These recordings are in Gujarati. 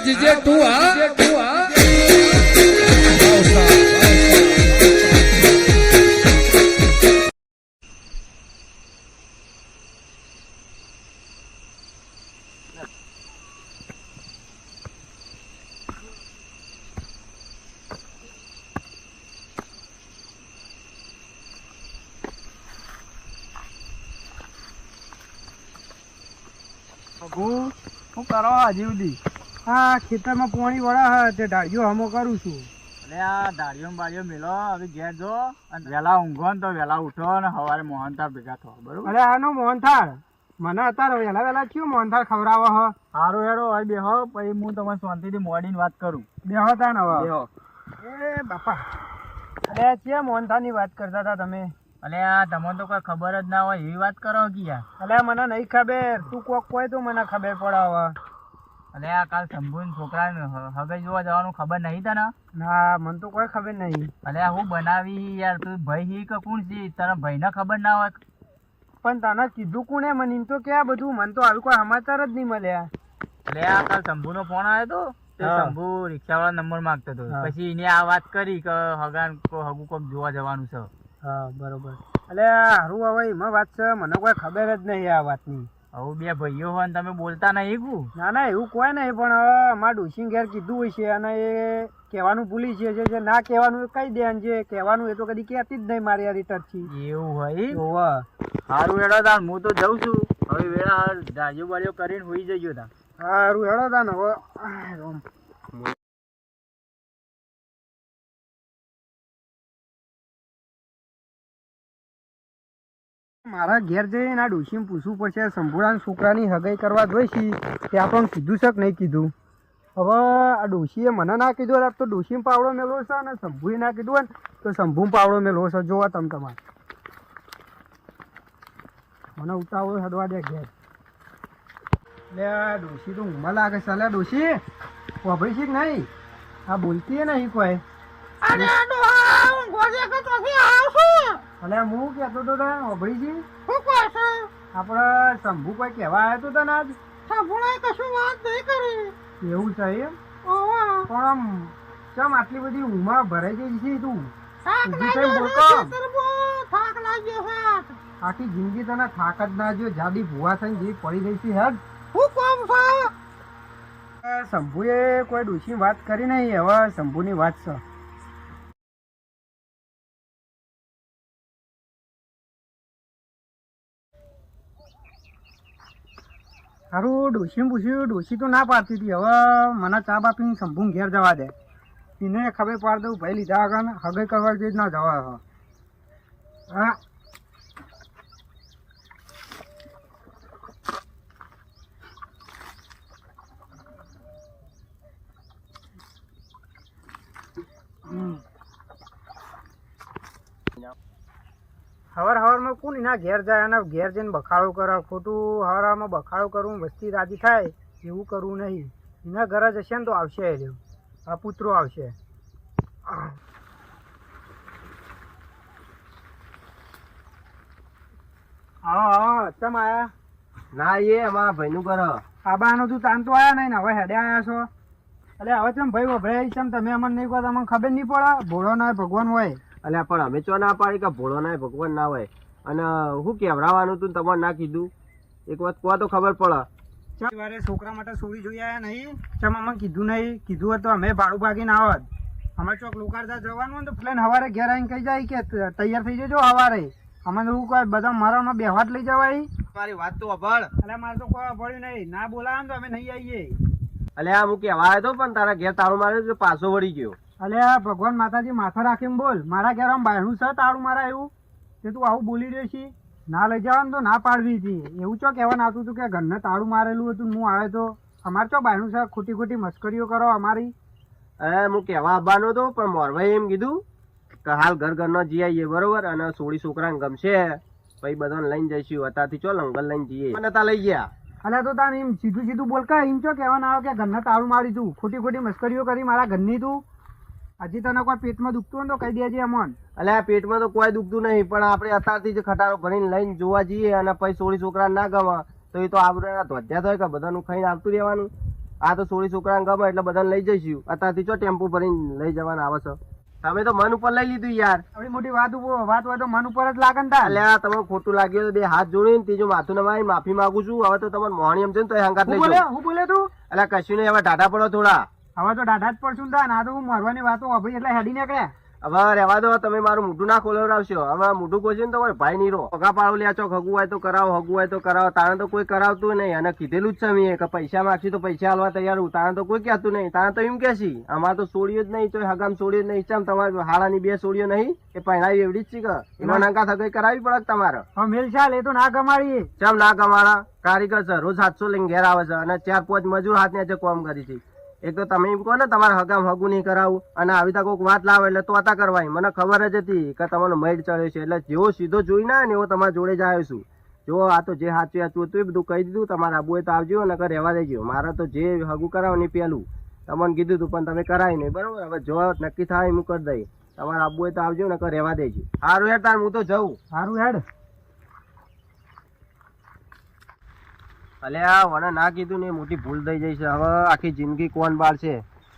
જીજે તું હા શું કરો હજી સુધી? હા, ખેતરમાં પાણી વળા હે તે ઢાળિયો હમો કરું છું. અરે આ દાળીઓ બાળીઓ મેલો હવે ઘેર જો અને વહેલા ઊંઘો ને તો વહેલા ઉઠો ને સવારે મોહનથાળ ભેગા થો બરોબર. અરે આનો મોહનથાળ મને અત્યારે વહેલા વહેલા કયું મોહનથાળ ખવડાવો હ? સારું હેડો હવે બેહો પછી હું તમને શાંતિથી મોડીને વાત કરું. બેહો તાન હવે. બેહો. એ બાપા, અરે ક્યાં મોહનથાળની વાત કરતા હતા તમે? અલે આ તમને તો કઈ ખબર જ ના હોય એવી વાત કરો કે યાર. અરે મને નહીં ખબર, તું કોક કોઈ તો મને ખબર પડે હવે. અલે આ કાલ શંભુ છોકરાને હગે જોવા જવાનું ખબર નહીં તને? ના, મને તો કોઈ ખબર નહીં. અલે આ હું બનાવી યાર, તું ભાઈ હી કે કોણ છે તને ભાઈને ખબર ના હોય? પણ તને કીધું કોણે? મને એમ તો ક્યાં બધું, મને તો આવી કોઈ સમાચાર જ નહીં મળ્યા. અલે આ કાલ શંભુનો ફોન આવ્યો તો તે શંભુ રિક્ષાવાળા નંબર માંગતો હતો. પછી એને આ વાત કરી કે હગું કોક જોવા જવાનું છે. હા બરોબર. એટલે હારું હવે એમાં વાત છે, મને કોઈ ખબર જ નહીં આ વાતની. હવે બે ભાઈઓ હોય ને તમે બોલતા નહીં કુ? ના ના એવું કોઈ નહીં, પણ હવે અમારા ડોશી ઘેર કીધું હોય છે અને એ કહેવાનું ભૂલી છે, જે ના કહેવાનું એ કહી દે, અને જે કહેવાનું એ તો કદી કહેતી જ નહીં મારી યાર તરથી. એવું હોય? હોવે. સારું હેડો તાર હું તો જઉં છું હવે. વેળા જાજુ બાજુ કરીને હોઈ જજો તા. સારું હેડો તાન હવે. મારા ઘેર જઈને આ ડોશીને પૂછવું પડશે, શંભુરાના છોકરાની હગાઈ કરવા જોઈ છે તે આપણને કીધું છે કે નહીં કીધું. હવે આ ડોશીએ મને ના કીધું હોય તો ડોશીને પાવડો મેળવો છે, અને શંભુએ ના કીધું હોય ને તો શંભુને પાવડો મેળવો છે. જોવા તમે તમારે મને ઉતાવળ હડવા દે ઘેર. એટલે આ ડોશી તો ઊંઘમાં લાગે છે. અલ્યા ડોશી વાપરી છે કે નહીં? આ બોલતી નહીં કોઈ. અલે હું કહેતો તો તને વાપરી છે. આપણે શંભુ કોઈ કહેવા આવ્યો તો તને આજ? કશું વાત નહીં કરી. એવું છે એમ? પણ આમ ચમ આટલી બધી ઊંઘમાં ભરાઈ ગઈ છે તું? આખી જિંદગી તને થાક જ ના જો, જાડી ભૂવા થઈને જે પડી ગઈ છે. હેડ શંભુએ કોઈ ડોશી વાત કરી નહીં, હવે શંભુની વાત છે. સારું ડોશીને પૂછ્યું, ડોશી તો ના પાડતી હતી. હવે મને ચા બાપીને શંભુ ઘેર જવા દે, એને ખબર પાડ દઉં ભાઈ લીધા વગર હગાઈ કરવા જ ના જવા. હા હવાર હવારમાં કોણ એના ઘેર જાય અને ઘેર જઈને બખાડો કરે? ખોટું હવારમાં બખાડો કરવું, વસ્તી રાજી થાય એવું કરવું નહીં. એના ઘરે જશે ને તો આવશે એ રહ્યો, આ પુત્રો આવશે. હા ચમ આયા? ના એ અમારા ભાઈનું ઘર. આબાનો તું તાન તો આયા નહીં ને હવે હેડે આયા છો? એટલે હવે ચમ ભાઈ વભરાય ચમ તમે અમને નહીં કહો, તમને ખબર નહીં પડે? ભોળો ના ભગવાન હોય. અલ્યા પણ અમે ચો ના પાડી કે ભોળો ના ભગવાન ના હોય. અને શું કેવડાવવાનું તું તમારે ના કીધું? એક વાત કહો તો ખબર પડે. વારે છોકરા માટે સોળી જોઈ આયા નહીં? ચમ અમને કીધું નહીં? કીધું હોત તો અમે ભાડું ભાગીને આવત. અમારે ચોક લોકારદા જવાનું હોય તો પ્લેન હવારે ઘેર આવીને કહી જાય કે તૈયાર થઈ જજો હવારે. અમે તો કોઈ બધા મારામાં બે હાથ લઈ જવાય. મારી વાત તો અભળ. એટલે મારે તો કોઈ અભળ્યું નહીં. ના બોલાવે તો અમે નહીં આવીએ. અલ્યા હું કહેવા આવ્યો તો પણ તારા ઘેર તાળું માર્યું તો પાછો વળી ગયો. અલ્યા ભગવાન માતાજી માથા રાખીને બોલ. મારા ઘેર આમ બાયણું છે તાળું મારા એવું કે તું આવું બોલી રહ્યો છે? ના લઈ જવાનું તો ના પાડવી હતી. એવું ચો કહેવાનું આવતું હતું કે ઘરને તાળું મારેલું હતું હું આવે તો? અમારે ચો બાયણું છે? ખોટી ખોટી મસ્કરીઓ કરો અમારી. અરે હું કહેવા આવવાનો હતો પણ મોરભાઈ એમ કીધું કે હાલ ઘરનો જઈ આવીએ બરોબર, અને સોળી છોકરાને ગમશે પછી બધાને લઈને જઈશું. અત્યારથી ચો લંગર લઈને જઈએ. મને તા લઈ ગયા. અલ્યા તો તાને એમ સીધું સીધું બોલ કે એમ ચો કહેવાનું આવે કે ઘરને તાળું મારી તું? ખોટી ખોટી મસ્કરીઓ કરી મારા ઘરની તું. હજી તને કોઈ પેટમાં દુખતું હોય તો કહી દેજે અમોન. અલ્યા પેટમાં તો કોઈ દુખતું નહીં, પણ આપણે અત્યારથી જ ખટારો ભરીને લઈને જોવા જઈએ અને પછી સોળી છોકરા ના ગમે તો એ તો આપણે ધોધ્યા થાય કે બધાનું ખાઈને આવતું રહેવાનું. આ તો સોળી છોકરાને ગમે એટલે બધાને લઈ જઈશું. અત્યારથી ચો ટેમ્પો ભરીને લઈ જવાના આવે છે. તમે તો મન ઉપર લઈ લીધું યાર. આવડી મોટી વાત હોય તો મન ઉપર જ લાગે ને તાર. અલ્યા તમને ખોટું લાગ્યું તો બે હાથ જોડીને ત્રીજું માથું નમાઈ માફી માંગુ છું. હવે તો તમને મોહણી એમ છે ને તો હંગાત લઈ જાઓ. હું બોલે તું? અલ્યા કશું નહીં, હવે ટાટા પડો થોડા. હવે તો દાઢા જ પડશું ને તાર. ના તો હું મરવાની વાતો વાપરી એટલે હેડી નીકળ્યા. હવે રહેવા દો, તમે મારું મોઢું ના ખોલવડાવશો. હવે મોઢું ખોલશે ને તો કોઈ ભાઈ નહીં રહો. પગા પાડો લ્યા ચોક, હગું હોય તો કરાવો, હગું હોય તો કરાવો. તાણે તો કોઈ કરાવતું નહીં. અને કીધેલું જ છે મેં કે પૈસા માંગશી તો પૈસા આલવા તૈયાર હું. તાણે તો કોઈ કહેતું નહીં. તાણે તો એમ કહેશી અમારે તો સોળીઓ જ નહીં, તો હગામ સોળીઓ જ નહીં. ચમ તમારે હાડાની 2 સોળીઓ નહીં એ પહેણાવી એવડી જ છે કે એમાં નાકા થગાઈ કરાવી પડે તમારે. હવે મેલ ચાલ, એ તો ના કમાડી. ચમ ના કમાડા? કારીગર છે, રોજ 700 લઈને ઘેર આવે છે અને 4-5 મજૂર હાથ ને કોમ કરી છે. એક તો તમે એમ કહો ને તમારે હગામ હગું નહીં કરાવું અને આવી તા કોઈક વાત લાવે એટલે તોતા કરવાય. મને ખબર જ હતી કે તમારો મૈડ ચડ્યો છે એટલે જેવો સીધો જોઈ ના ને એવો તમારા જોડે જ આવ્યો છું. જો આ તો જે સાચું હતું એ બધું કહી દીધું. તમારે આબુ હોય તો આવજો અને રહેવા દેજો. મારે તો જે હગું કરાવો ને પેલું તમને કીધું હતું પણ તમે કરાવી નહીં, બરોબર. હવે જો નક્કી થાય એમ કરી દઈ. તમારે આબુ હોય તો આવજો ને રહેવા દેજો. સારું હેડ તાર હું તો જઉં. સારું હેડ. અલ્યા વને ના કીધું ને મોટી ભૂલ થઈ જઈ છે. હવે આખી જિંદગી કોણ બાળશે?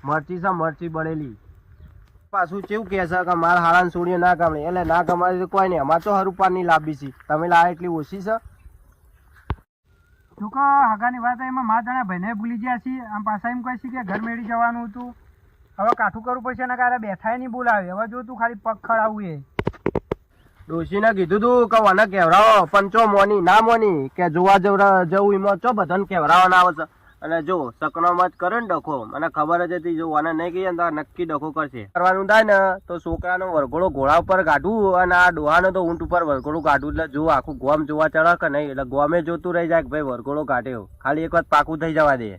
મરચી છે મરચી બળેલી. પાછું કેવું કે છે કે મારા હારાને છોડીએ ના ગમે એટલે ના ગમાડી તો કોઈ નહીં. અમારે તો હરુપાની લાંબી છે, તમે લા એટલી ઓછી છે. તું કહો હગાની વાત એમાં મારા જણા ભાઈને ભૂલી ગયા છીએ. આમ પાછા એમ કહે છે કે ઘર મેળી જવાનું હતું. હવે કાઠું કરવું પડશે ને કારે બેઠાય નહીં બોલાવે. હવે જો તું ખાલી પગ ખડાવું એ ડોશીને કીધું તું કે વને કેવરાવો પણ ચો મોની ના મોની કે જોવા જવું એમાં ચો બધાને કેવરાવાના આવે છે. અને જો સકનામાં જ કરે ને ડખો, મને ખબર જ હતી જો વને નહીં કહીએ તો નક્કી ડખો કરશે. કરવાનું થાય ને તો છોકરાનો વરઘોડો ઘોડા ઉપર કાઢવું અને આ ડોહાનો તો ઊંટ ઉપર વરઘોડું કાઢવું. એટલે જો આખું ગોમ જોવા ચડે કે નહીં એટલે ગોમે જોતું રહી જાય કે ભાઈ વરઘોડો કાઢ્યો. ખાલી એક વાત પાકું થઈ જવા દે.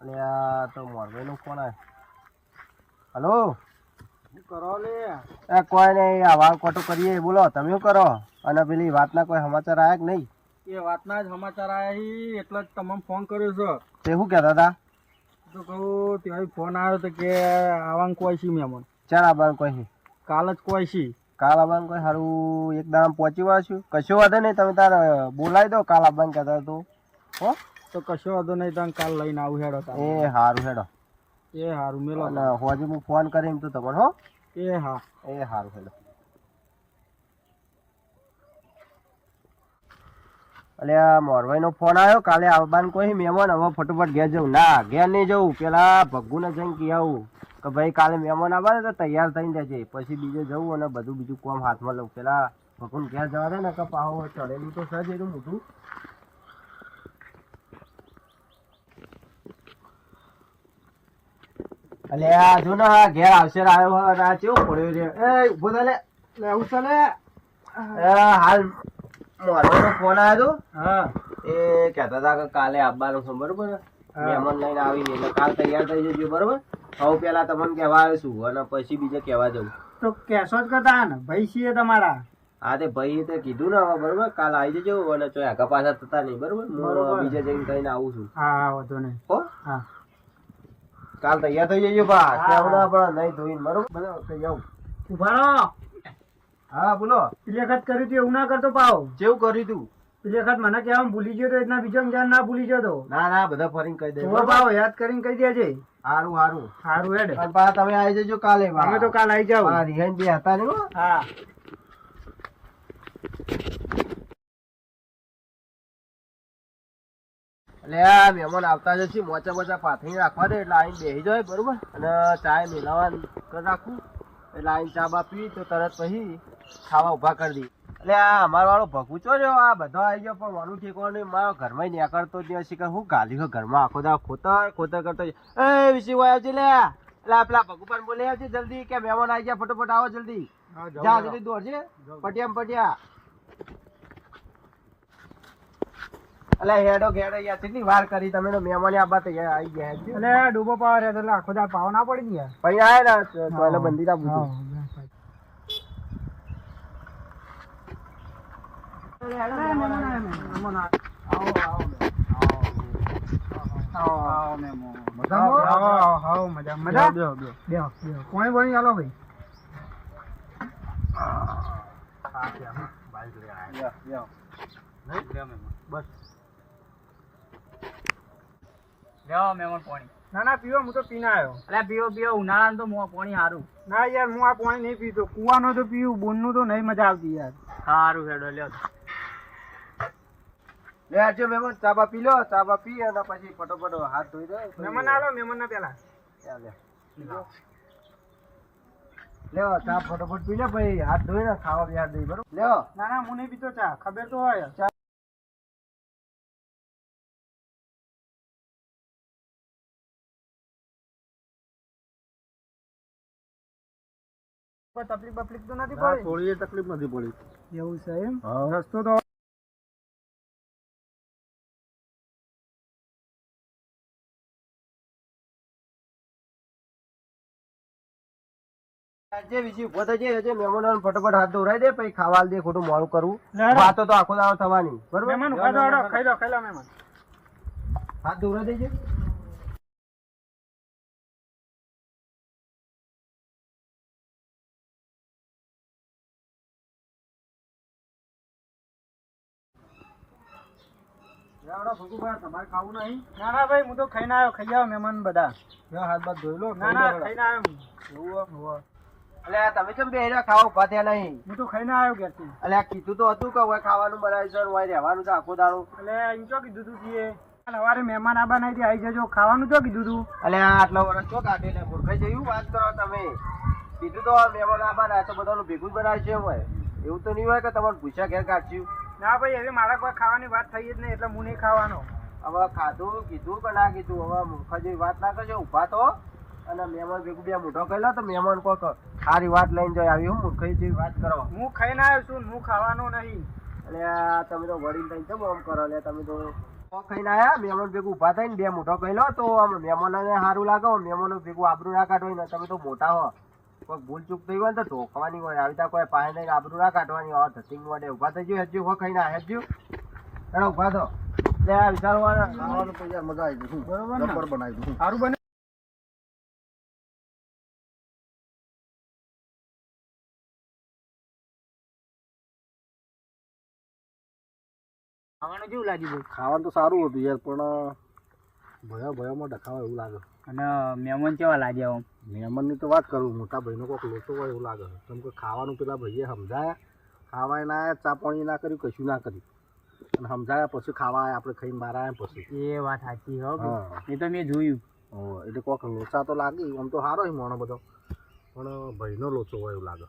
અને આ તો મોરભાઈ નો ફોન આવ્યો. હલો, શું કરો લે? એ કોઈ નહીં, આ વાળ કોટો કરીએ. બોલો તમે શું કરો? અને પેલી વાતના કોઈ સમાચાર આવ્યા કે નહીં? એ વાતના જ સમાચાર આવ્યા એટલે જ તમને ફોન કર્યો છે. તે શું કહેતા હતા? તો કહું ત્યાં ફોન આવ્યો તો કે આવવાનું કોઈ છે મહેમાન. ચાલ આવવાનું કોઈ? કાલ જ કોઈ છે. કાલ આવવાનું કોઈ? સારું એક દામ પહોંચી વાળશું. કશો વાંધો નહીં, તમે તાર બોલાવી દો. કાલ આવવાનું કહેતા તું હો તો કશો વાંધો નહીં, તમે કાલ લઈને આવું હેડો. એ સારું હેડો. એ સારું મેલો. અને હોજી હું ફોન કરીને તો તમને હો. એ હા, એ સારું હેડો. એટલે આ મોરભાઈ નો ફોન આવ્યો કાલે આવવાનું કોઈ મહેમાન. હવે ફટોફટ ઘેર જવું. ના ઘેર નહીં જવું, પેલા ભગ્ગુને જઈને કહી આવું કે ભાઈ કાલે મહેમાન આવવાને તો તૈયાર થઈને જજે. પછી બીજે જવું અને બધું બીજું કામ હાથમાં લઉં. પેલા ભગ્ગુને ઘેર જવા દે ને કે પાહો ચડેલું તો સજ એનું મોટું. અલે આ જો ને ઘેર આવશે આવ્યો આ કેવું પડ્યો છે. એ ઉભો થા લે. લેવું ચાલે. હાલ મોરવાનો ફોન આવ્યો હતો. હા, એ કહેતા હતા કે કાલે આવવાનું છે, બરોબર. મહેમાન લઈને આવી એટલે કાલ તૈયાર થઈ જજો, બરોબર. હવે પેલા તમને કહેવા આવ્યો છું અને પછી બીજે કહેવા જવું. તો કેશો જ કરતા ને ભાઈ છીએ તમારા. હા તે ભાઈ તે કીધું ને હવે, બરોબર. કાલ આવી જજો અને ચો આગા પાછા થતા નહીં, બરોબર. હું બીજે જઈને કહીને આવું છું. હા, વાંધો નહીં. હો, હા, કાલ તૈયાર થઈ જજો બા. કેવડા પણ નહીં ધોઈને, બરોબર. બધા થઈ જાવ. ઉભા રહો. હા બોલો. પેલી વખત કર્યું તું એવું ના કરતો પાવ. કેવું કર્યું તું? પેલી વખત મને કહેવા ભૂલી ગયો તો એટલા બીજો ધ્યાન ના ભૂલી ગયો તો. ના ના બધા ફરીને કહી દે. ઉભો પાવ યાદ કરીને કહી દેજે. સારું સારું સારું હેડ. અને પાછા તમે આવી જજો કાલે. અમે તો કાલ આવી જાવ. હા રિહાન જે હતા ને. હા, એટલે આ મહેમાન આવતા જશે મોચા મોચા પાથરી રાખવા દે એટલે આવીને બેસી જાય, બરોબર. અને ચાય મેલાવા કરી રાખું એટલે આવીને ચા બા પી તો તરત પછી ખાવા ઉભા કરી દી. એટલે આ અમારો વાળો ભગુચો રહ્યો આ બધો આવી ગયો પણ મારું ઠેકવાનું નહીં. મારો ઘરમાં નીકળતો જ નહીં. શીખર હું ગાલી ઘરમાં આખો દા ખોતર ખોતર કરતો. એ વિશી હોય આવજે લે. એટલે પેલા ભગુપાન બોલે આવજે જલ્દી કે મહેમાન આવી ગયા, ફટોફટ આવો જલ્દી. જા જલ્દી દોડજે પટિયામ પટિયા. એટલે હેડો ઘેડો યાર કેટલી વાર કરી તમે તો મહેમાન આ બાત આવી ગયા. એટલે ડૂબો પાવ રહ્યા એટલે આખો દા પાવ ના પડી ગયા. પછી આયા ને તો બંધી ના પૂછું. આવો મેમો. આવો મજા મજા બેહો કોણ બોણી આલો ભાઈ લ્યો મેમો પાણી. ના ના પીવો હું તો પીને આવ્યો અલ્યા પીવો ઉનાળાનું તો પાણી સારું. ના યાર હું આ પાણી નહીં પીતો કુવાનો તો પીવું બોનનું તો નહીં મજા આવતી યાર સારું હેડો લ્યો. લે આજે મહેમાન ચા બા પી લો, ચા બા પી અને પછી ફટોફટ હાથ ધોઈ દો. મહેમાન આલો મહેમાન ના પેલા લેવો ચા ફટોફટ પી લે ભાઈ, હાથ ધોઈને ખાવા બિહાર દઈ બરોબર. લેવો. ના ના હું નહીં પીતો ચા ખબર તો હોય કોઈ તકલીફ બકલીફ તો નથી પડી થોડી તકલીફ નથી પડી. એવું છે એમ હા. રસ્તો તો આજે બીજી ઉભો થઈ જાય, આજે મહેમાનોને ફટોફટ હાથ ધોવરાઈ દે, પછી ખાવા આલી દે, ખોટું મોડું કરવું. ના. વાતો તો આખો દાડો થવાની બરોબર. મહેમાન ઉભા તો હાલો, ખાઈ લો મહેમાન હાથ ધોવરાઈ દેજે. તમારે ખાવું નહીં? ના ના ભાઈ હું તો ખાઈને આવ્યો ખાઈ આવો મહેમાન બધા હાથ બાદ ધોઈ લો. ના ના ખાઈને આવ્યો હું. એટલે તમે કેમ બે ખાવા ઉભા થયા નહીં? હું તો ખાઈને આવ્યો ઘેરથી એટલે આ કીધું તો હતું કે હવે ખાવાનું બનાવી છે, હવે રહેવાનું છે આખો દાડો. એટલે એમ ચો કીધું તું તીએ સવારે મહેમાન આબા નહીં આવી જજો ખાવાનું ચો કીધું તું એટલે આ આટલા વર્ષ ચો કાઢે ને મૂર્ખાઈ જેવી વાત કરો તમે. કીધું તો મહેમાન આબા ના તો બધાનું ભેગું જ બનાવે છે. હોય એવું તો નહીં હોય કે તમારે પૂછ્યા ઘેર કાઢ્યું. ના ભાઈ હવે મારા કોઈ ખાવાની વાત થઈ જ નહીં એટલે હું નહીં ખાવાનો હવે ખાધું કીધું કે ના કીધું, હવે મૂર્ખા જેવી વાત ના કરજો. ઉભા તો અને મહેમાન ભેગું બે મોઢો કરેલો તો મહેમાન કોક સારી વાત લઈને જાય આવી. હું મૂર્ખાઈ જેવી વાત કરો. હું ખાઈને આવ્યો છું હું ખાવાનો નહીં એટલે આ તમે તો વડીલ થઈને કેમ આમ કરો? એટલે તમે તો ખાઈને આયા મહેમાન ભેગું ઉભા થઈને બે મોઢો કહેલો તો આમ મહેમાનોને સારું લાગે. મહેમાનો ભેગું આબરૂ ના કાઢવાની ને તમે તો મોટા હો, કોઈ ભૂલ ચૂક થઈ હોય ને તો ઢોકવાની હોય. આવી ત્યાં કોઈ પાસે નહીં આબરૂ ના કાઢવાની હોય. ધતિંગ માટે ઉભા થઈ ગયું હેજ્યું હો ખાઈને હેજ્યું એને ઉભા થો. એટલે આ વિચારવાના ખાવાનું તો યાર મજા આવી ગઈ. બરોબર ને? બરાબર બનાવી દીધું. સારું બને ખાવાનું કેવું લાગ્યું ભાઈ? ખાવાનું તો સારું હતું યાર, પણ ભયામાં ડખાવા એવું લાગે. અને મહેમાન કેવા લાગ્યા આમ? મહેમાનની તો વાત કરું, મોટા ભાઈનો કોઈક લોચો હોય એવું લાગે. કેમ કે ખાવાનું પેલા ભાઈએ સમજાયા, ખાવાય ના આવ્યા, ચા પાણી ના કર્યું, કશું ના કર્યું. અને સમજાયા પછી ખાવા આવ્યા, આપણે ખાઈને બહાર આવ્યા પછી. એ વાત સાચી હો ભાઈ. હા. એ તો મેં જોયું. એટલે કોઈક લોચા તો લાગી. આમ તો સારો મોણો બધો, પણ ભાઈનો લોચો હોય એવું લાગે.